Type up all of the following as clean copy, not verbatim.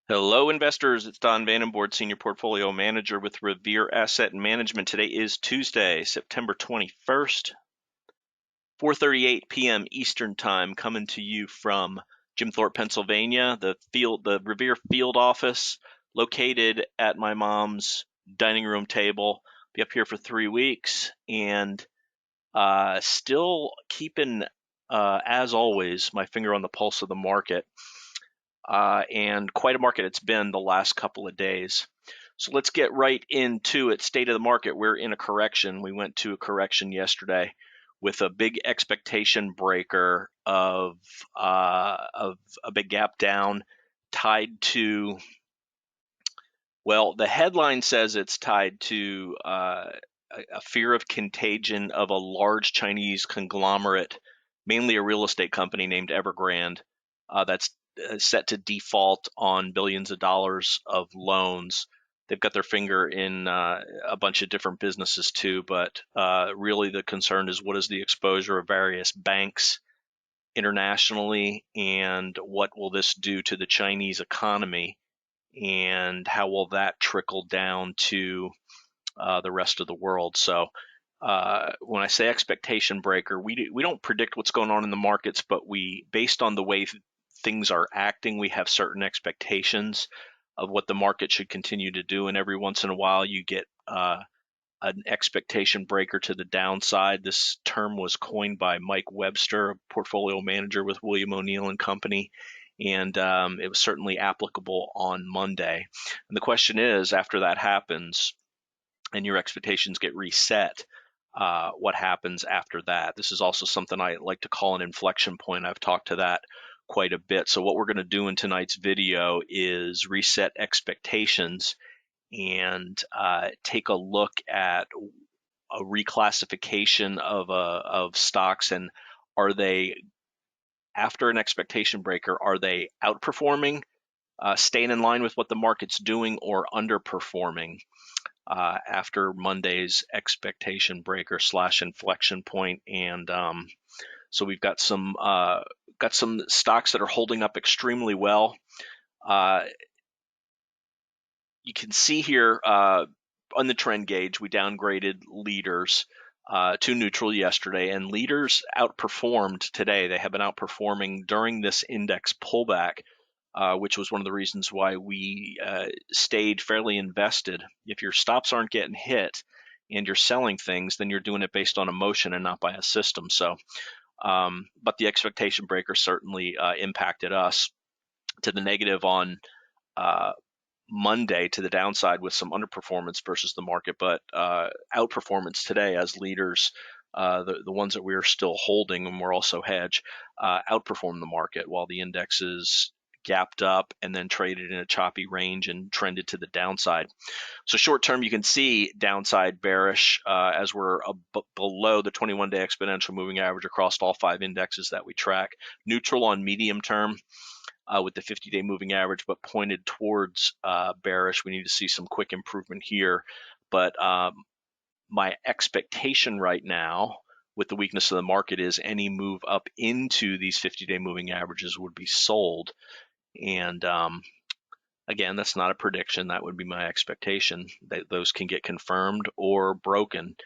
Hello, investors. It's Don Vandenbord, Senior Portfolio Manager with Revere Asset Management. Today is Tuesday, September 21st, 4:38 p.m. Eastern Time, coming to you from Jim Thorpe, Pennsylvania, the Revere field office, located at my mom's dining room table. Be up here for 3 weeks, and still keeping, as always, my finger on the pulse of the market. And quite a market it's been the last couple of days. So let's get right into it. State of the market. We're in a correction. We went to a correction yesterday with a big expectation breaker of a big gap down, tied to, well, the headline says it's tied to a fear of contagion of a large Chinese conglomerate, mainly a real estate company named Evergrande, that's set to default on billions of dollars of loans. They've got their finger in a bunch of different businesses too, but really the concern is what is the exposure of various banks internationally, and what will this do to the Chinese economy, and how will that trickle down to the rest of the world. So when I say expectation breaker, we don't predict what's going on in the markets, but based on the way things are acting, we have certain expectations of what the market should continue to do. And every once in a while, you get an expectation breaker to the downside. This term was coined by Mike Webster, a portfolio manager with William O'Neill and Company, and it was certainly applicable on Monday. And the question is, after that happens and your expectations get reset, what happens after that? This is also something I like to call an inflection point. I've talked to that quite a bit. So what we're going to do in tonight's video is reset expectations and take a look at a reclassification of stocks, and are they, after an expectation breaker, are they outperforming, staying in line with what the market's doing, or underperforming after Monday's expectation breaker / inflection point. And so we've got some stocks that are holding up extremely well. You can see here on the trend gauge, we downgraded leaders to neutral yesterday, and leaders outperformed today. They have been outperforming during this index pullback, which was one of the reasons why we stayed fairly invested. If your stops aren't getting hit and you're selling things, then you're doing it based on emotion and not by a system. So, but the expectation breaker certainly impacted us to the negative on Monday, to the downside with some underperformance versus the market, but outperformance today as leaders, the ones that we are still holding and we're also hedged, outperformed the market, while the indexes gapped up and then traded in a choppy range and trended to the downside. So short term, you can see downside bearish as we're below the 21-day exponential moving average across all 5 indexes that we track. Neutral on medium term with the 50-day moving average, but pointed towards bearish. We need to see some quick improvement here. But my expectation right now with the weakness of the market is any move up into these 50-day moving averages would be sold. And again, that's not a prediction. That would be my expectation. Those can get confirmed or broken,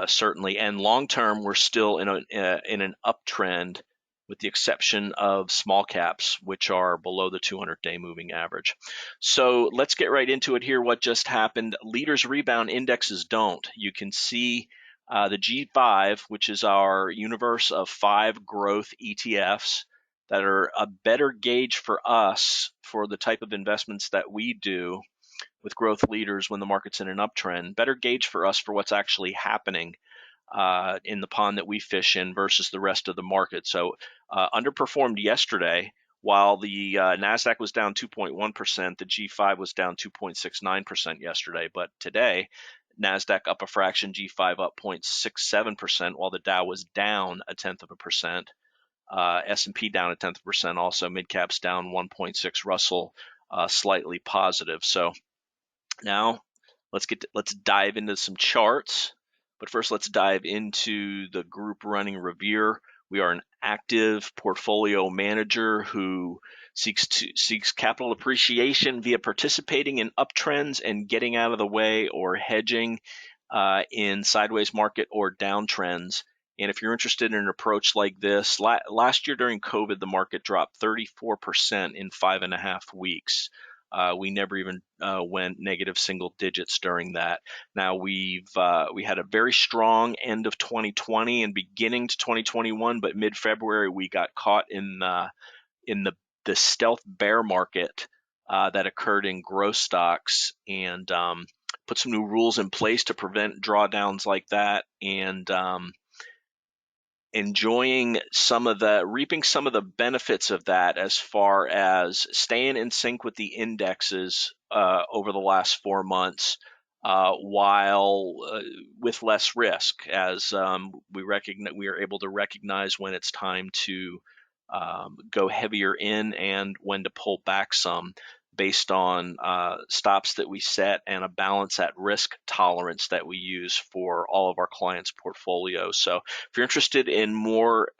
certainly. And long term, we're still in an uptrend, with the exception of small caps, which are below the 200-day moving average. So let's get right into it here. What just happened? Leaders rebound, indexes don't. You can see the G5, which is our universe of 5 growth ETFs that are a better gauge for us for the type of investments that we do with growth leaders when the market's in an uptrend. Better gauge for us for what's actually happening in the pond that we fish in versus the rest of the market. So underperformed yesterday. While the NASDAQ was down 2.1%, the G5 was down 2.69% yesterday. But today, NASDAQ up a fraction, G5 up 0.67%, while the Dow was down 1/10%. S&P down 1/10% also. Mid-caps down 1.6. Russell slightly positive. So now let's dive into some charts. But first, let's dive into the group running Revere. We are an active portfolio manager who seeks capital appreciation via participating in uptrends and getting out of the way or hedging in sideways market or downtrends. And if you're interested in an approach like this, last year during COVID, the market dropped 34% in 5.5 weeks. We never even went negative single digits during that. Now we had a very strong end of 2020 and beginning to 2021, but mid-February we got caught in the stealth bear market that occurred in growth stocks, and put some new rules in place to prevent drawdowns like that, and reaping some of the benefits of that as far as staying in sync with the indexes over the last 4 months, while with less risk, as we are able to recognize when it's time to go heavier in and when to pull back some, based on stops that we set and a balance at risk tolerance that we use for all of our clients' portfolios. So if you're interested in more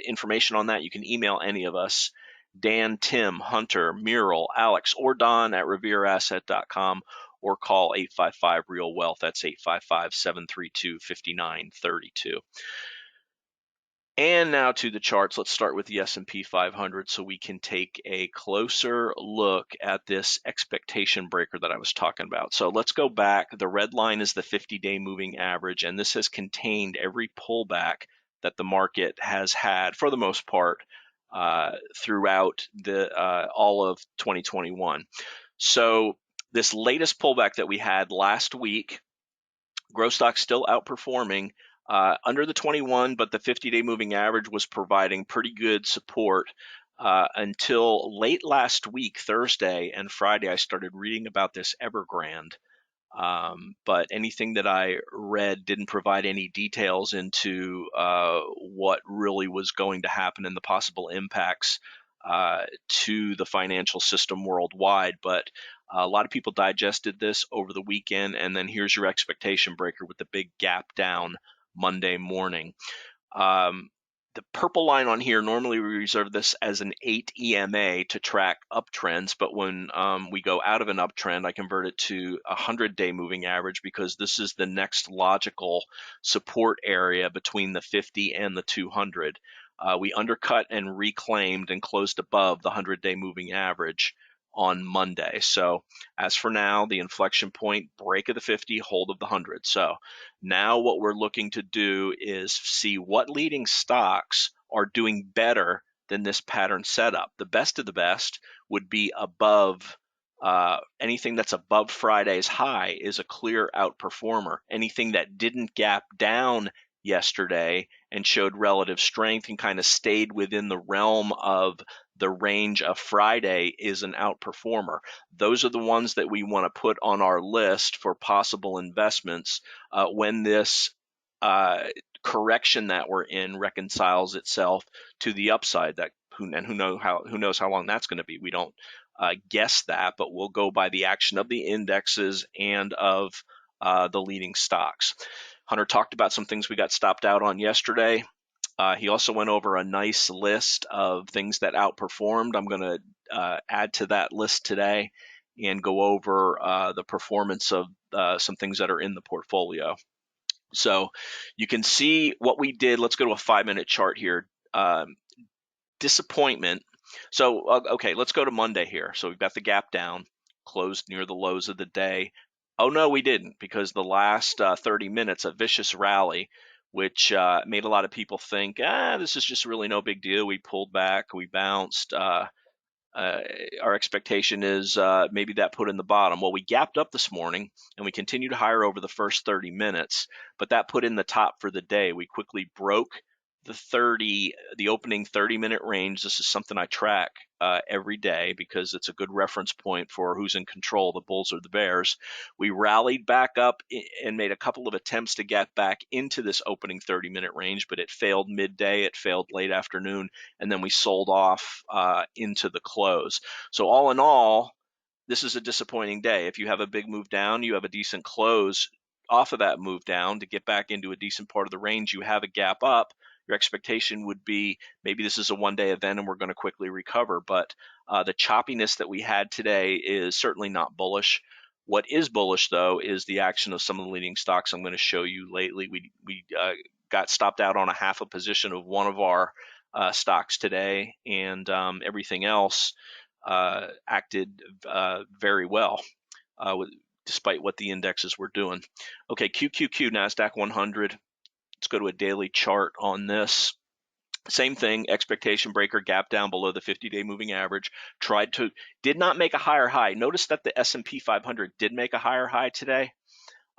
information on that, you can email any of us, Dan, Tim, Hunter, Muriel, Alex, or Don at revereasset.com, or call 855-REAL-WEALTH. That's 855-732-5932. And now to the charts. Let's start with the S&P 500 so we can take a closer look at this expectation breaker that I was talking about. So let's go back. The red line is the 50-day moving average, and this has contained every pullback that the market has had for the most part throughout all of 2021. So this latest pullback that we had last week, growth stocks still outperforming under the 21, but the 50-day moving average was providing pretty good support until late last week, Thursday and Friday. I started reading about this Evergrande, but anything that I read didn't provide any details into what really was going to happen and the possible impacts to the financial system worldwide. But a lot of people digested this over the weekend, and then here's your expectation breaker with the big gap down Monday morning. The purple line on here, normally we reserve this as an 8 EMA to track uptrends, but when we go out of an uptrend, I convert it to a 100-day moving average, because this is the next logical support area between the 50 and the 200. We undercut and reclaimed and closed above the 100-day moving average on Monday. So as for now, the inflection point, break of the 50, hold of the 100. So now what we're looking to do is see what leading stocks are doing better than this pattern setup. The best of the best would be above anything that's above Friday's high is a clear outperformer. Anything that didn't gap down yesterday and showed relative strength and kind of stayed within the realm of the range of Friday is an outperformer. Those are the ones that we want to put on our list for possible investments when this correction that we're in reconciles itself to the upside. Who knows how long that's going to be. We don't guess that, but we'll go by the action of the indexes and of the leading stocks. Hunter talked about some things we got stopped out on yesterday. He also went over a nice list of things that outperformed. I'm going to add to that list today and go over the performance of some things that are in the portfolio. So you can see what we did. Let's go to a 5-minute chart here. Disappointment. So, okay, let's go to Monday here. So we've got the gap down, closed near the lows of the day. Oh, no, we didn't, because the last 30 minutes, a vicious rally, which made a lot of people think, this is just really no big deal. We pulled back, we bounced. Our expectation is maybe that put in the bottom. Well, we gapped up this morning, and we continued higher over the first 30 minutes, but that put in the top for the day. We quickly broke the opening 30-minute range. This is something I track every day because it's a good reference point for who's in control, the bulls or the bears. We rallied back up and made a couple of attempts to get back into this opening 30-minute range, but it failed midday, it failed late afternoon, and then we sold off into the close. So all in all, this is a disappointing day. If you have a big move down, you have a decent close off of that move down to get back into a decent part of the range, you have a gap up, your expectation would be maybe this is a one-day event and we're going to quickly recover. But the choppiness that we had today is certainly not bullish. What is bullish, though, is the action of some of the leading stocks I'm going to show you lately. We got stopped out on a half a position of one of our stocks today, and everything else acted very well, despite what the indexes were doing. Okay, QQQ, NASDAQ 100. Let's go to a daily chart on this. Same thing, expectation breaker, gap down below the 50-day moving average. Did not make a higher high. Notice that the S&P 500 did make a higher high today,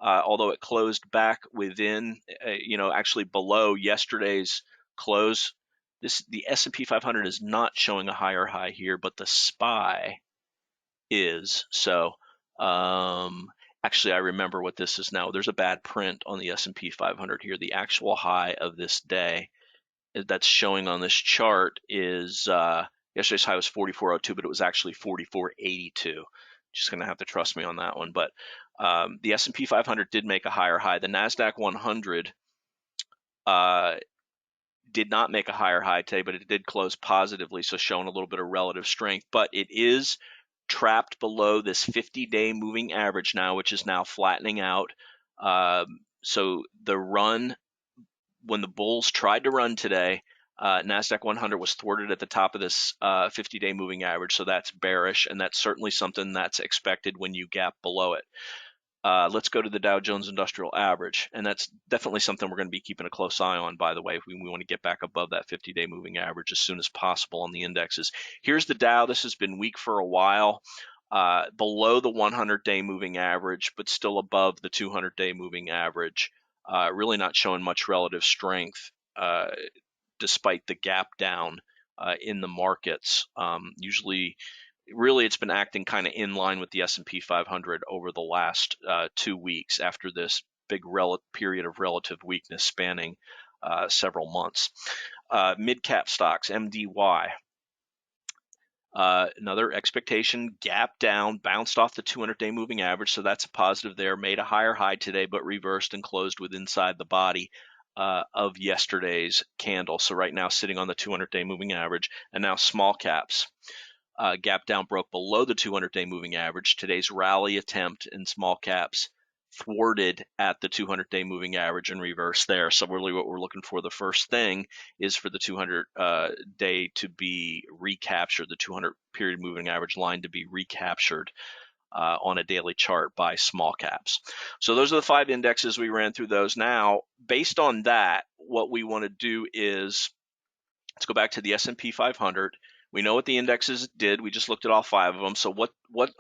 although it closed back within, actually below yesterday's close. The S&P 500 is not showing a higher high here, but the SPY is. So actually, I remember what this is now. There's a bad print on the S&P 500 here. The actual high of this day that's showing on this chart is yesterday's high was 44.02, but it was actually 44.82. Just going to have to trust me on that one. But the S&P 500 did make a higher high. The NASDAQ 100 did not make a higher high today, but it did close positively, so showing a little bit of relative strength. But it is trapped below this 50-day moving average now, which is now flattening out. So the run, when the bulls tried to run today, NASDAQ 100 was thwarted at the top of this 50-day moving average, so that's bearish, and that's certainly something that's expected when you gap below it. Let's go to the Dow Jones Industrial Average, and that's definitely something we're going to be keeping a close eye on, by the way. We want to get back above that 50-day moving average as soon as possible on the indexes. Here's the Dow. This has been weak for a while, below the 100-day moving average, but still above the 200-day moving average. Really not showing much relative strength despite the gap down in the markets. Usually, really, it's been acting kind of in line with the S&P 500 over the last 2 weeks after this big period of relative weakness spanning several months. Mid-cap stocks, MDY. Another expectation, gap down, bounced off the 200-day moving average, so that's a positive there. Made a higher high today, but reversed and closed with inside the body of yesterday's candle. So right now sitting on the 200-day moving average. And now small caps. Gap down, broke below the 200-day moving average. Today's rally attempt in small caps thwarted at the 200-day moving average and reversed there. So really what we're looking for, the first thing is for the 200-day to be recaptured, the 200-period moving average line to be recaptured on a daily chart by small caps. So those are the 5 indexes. We ran through those. Now, based on that, what we want to do is, let's go back to the S&P 500. We know what the indexes did. We just looked at all 5 of them. So what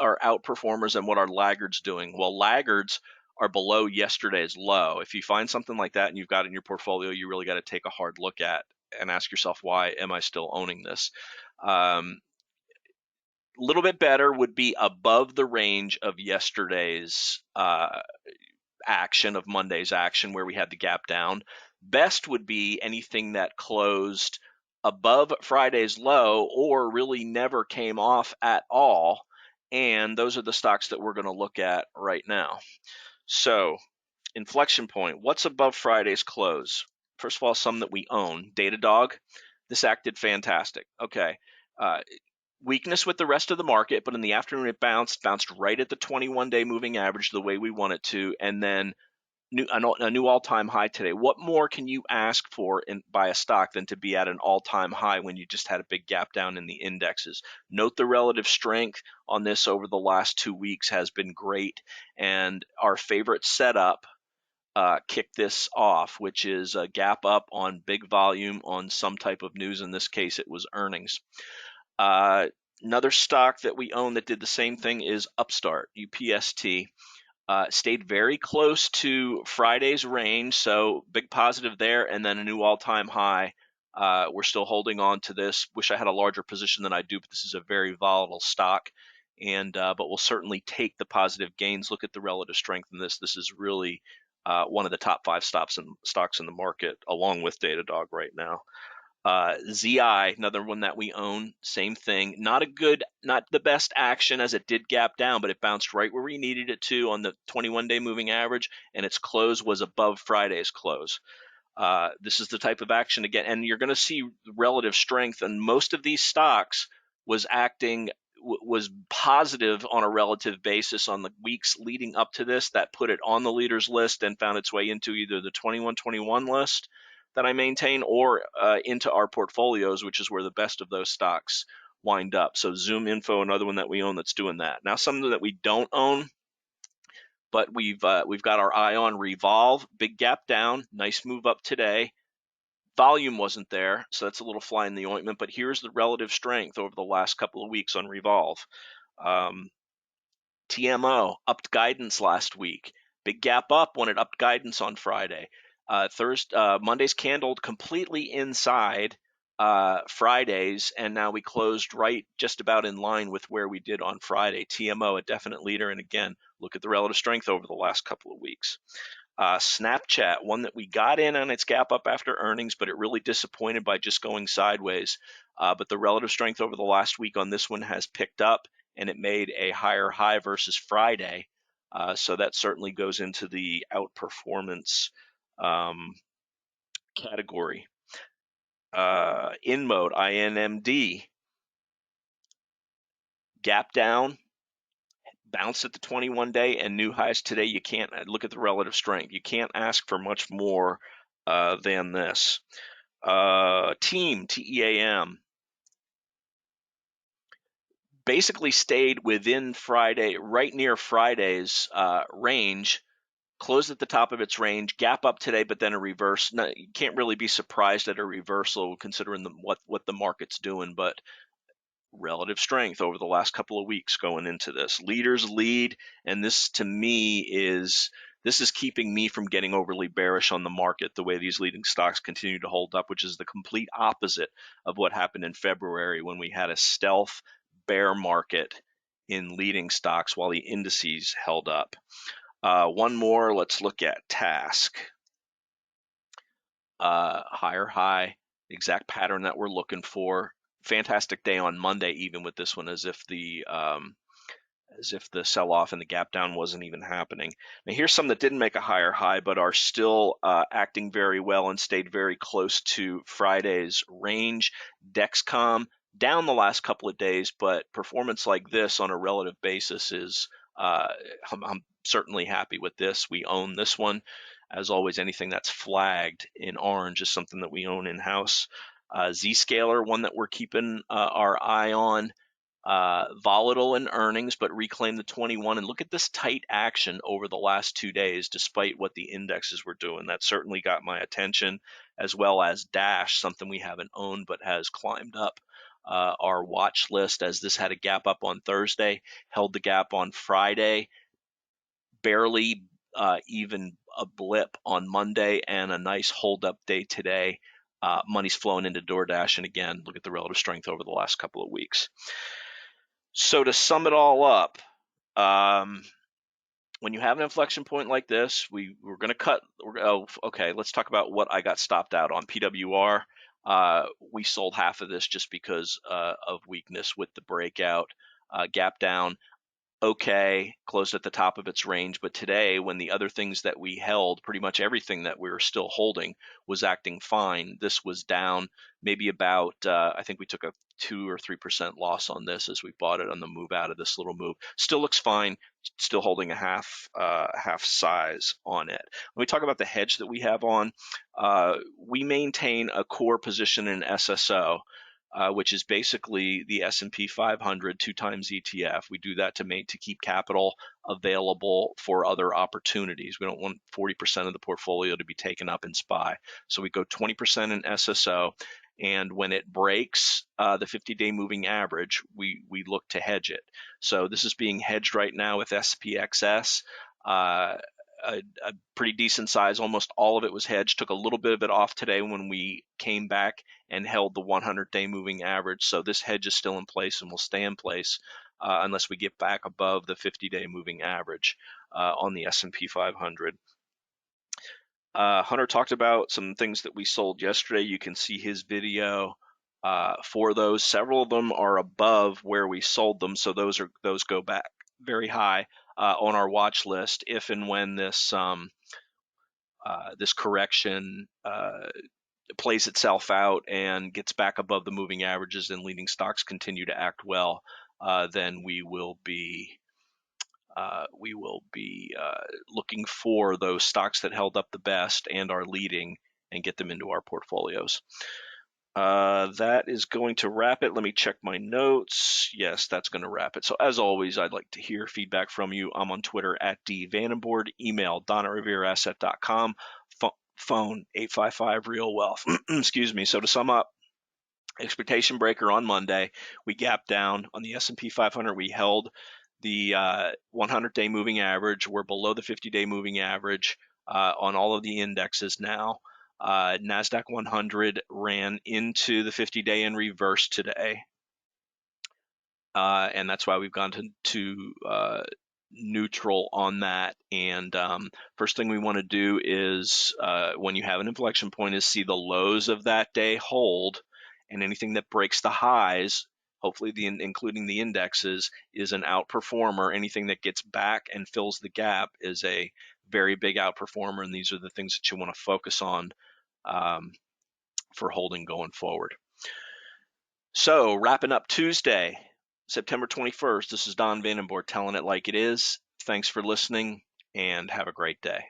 are outperformers and what are laggards doing? Well, laggards are below yesterday's low. If you find something like that and you've got it in your portfolio, you really got to take a hard look at and ask yourself, why am I still owning this? A little bit better would be above the range of yesterday's action, of Monday's action, where we had the gap down. Best would be anything that closed above Friday's low or really never came off at all. And those are the stocks that we're going to look at right now. So, inflection point, what's above Friday's close? First of all, some that we own. Datadog, this acted fantastic. Okay. Weakness with the rest of the market, but in the afternoon it bounced right at the 21-day moving average the way we want it to, and then a new all-time high today. What more can you ask for by a stock than to be at an all-time high when you just had a big gap down in the indexes? Note the relative strength on this over the last 2 weeks has been great, and our favorite setup kicked this off, which is a gap up on big volume on some type of news. In this case, it was earnings. Another stock that we own that did the same thing is Upstart, UPST. Stayed very close to Friday's range, so big positive there, and then a new all-time high. We're still holding on to this. Wish I had a larger position than I do, but this is a very volatile stock, and but we'll certainly take the positive gains. Look at the relative strength in this. This is really one of the top 5 stocks in the market, along with Datadog right now. ZI, another one that we own, same thing. Not the best action, as it did gap down, but it bounced right where we needed it to on the 21-day moving average, and its close was above Friday's close. This is the type of action again, and you're going to see relative strength. And most of these stocks was acting was positive on a relative basis on the weeks leading up to this. That put it on the leaders list and found its way into either the 2121 list that I maintain or into our portfolios, which is where the best of those stocks wind up. So Zoom Info, another one that we own that's doing that. Now, something that we don't own, but we've got our eye on Revolve. Big gap down, nice move up today. Volume wasn't there, so that's a little fly in the ointment. But here's the relative strength over the last couple of weeks on Revolve. TMO upped guidance last week. Big gap up when it upped guidance on Friday. Monday's candled completely inside Fridays, and now we closed right just about in line with where we did on Friday. TMO, a definite leader, and again, look at the relative strength over the last couple of weeks. Snapchat, one that we got in on its gap up after earnings, but it really disappointed by just going sideways. But the relative strength over the last week on this one has picked up, and it made a higher high versus Friday. So that certainly goes into the outperformance category. InMode, INMD, gap down, bounced at the 21-day and new highs today. You can't look at the relative strength. You can't ask for much more than this. Team, TEAM, basically stayed within Friday, right near Friday's range, closed at the top of its range, gap up today, but then a reverse. No, you can't really be surprised at a reversal considering what the market's doing, but relative strength over the last couple of weeks going into this. Leaders lead, and this to me is keeping me from getting overly bearish on the market the way these leading stocks continue to hold up, which is the complete opposite of what happened in February when we had a stealth bear market in leading stocks while the indices held up. One more, let's look at Task. Higher high, exact pattern that we're looking for. Fantastic day on Monday, even with this one, as if the sell-off and the gap down wasn't even happening. Now here's some that didn't make a higher high, but are still acting very well and stayed very close to Friday's range. Dexcom down the last couple of days, but performance like this on a relative basis is I'm certainly happy with this. We own this one. As always, anything that's flagged in orange is something that we own in-house. Zscaler, one that we're keeping our eye on. Volatile in earnings, but reclaim the 21. And look at this tight action over the last 2 days, despite what the indexes were doing. That certainly got my attention, as well as Dash, something we haven't owned but has climbed up our watch list, as this had a gap up on Thursday, held the gap on Friday, barely even a blip on Monday, and a nice hold up day today. Money's flowing into DoorDash, and again, look at the relative strength over the last couple of weeks. So to sum it all up, when you have an inflection point like this, we're going to cut. Okay, let's talk about what I got stopped out on. PWR, we sold half of this just because of weakness with the breakout. Gap down. Okay, closed at the top of its range, but today, when the other things that we held, pretty much everything that we were still holding was acting fine. This was down maybe about, I think we took a 2 or 3% loss on this as we bought it on the move out of this little move. Still looks fine, still holding a half size on it. When we talk about the hedge that we have on, we maintain a core position in SSO. Which is basically the S&P 500 2 times ETF. We do that to keep capital available for other opportunities. We don't want 40% of the portfolio to be taken up in SPY. So we go 20% in SSO, and when it breaks the 50-day moving average, we look to hedge it. So this is being hedged right now with SPXS. A pretty decent size. Almost all of it was hedged. Took a little bit of it off today when we came back and held the 100-day moving average. So this hedge is still in place and will stay in place unless we get back above the 50-day moving average on the S&P 500. Hunter talked about some things that we sold yesterday. You can see his video for those. Several of them are above where we sold them, so those go back very high on our watch list if and when this this correction plays itself out and gets back above the moving averages and leading stocks continue to act well, then we will be looking for those stocks that held up the best and are leading and get them into our portfolios. That is going to wrap it. Let me check my notes. Yes, that's going to wrap it. So as always, I'd like to hear feedback from you. I'm on Twitter at dvandenbord, email don@revereasset.com, phone 855 real wealth. Excuse me. So to sum up, expectation breaker on Monday, we gapped down on the S&P 500. We held the 100-day moving average. We're below the 50-day moving average on all of the indexes now. NASDAQ 100 ran into the 50-day and reversed today. And that's why we've gone to neutral on that. And first thing we want to do is when you have an inflection point is see the lows of that day hold, and anything that breaks the highs, hopefully including the indexes, is an outperformer. Anything that gets back and fills the gap is a very big outperformer, and these are the things that you want to focus on for holding going forward. So wrapping up Tuesday, September 21st, this is Don Vandenbord telling it like it is. Thanks for listening and have a great day.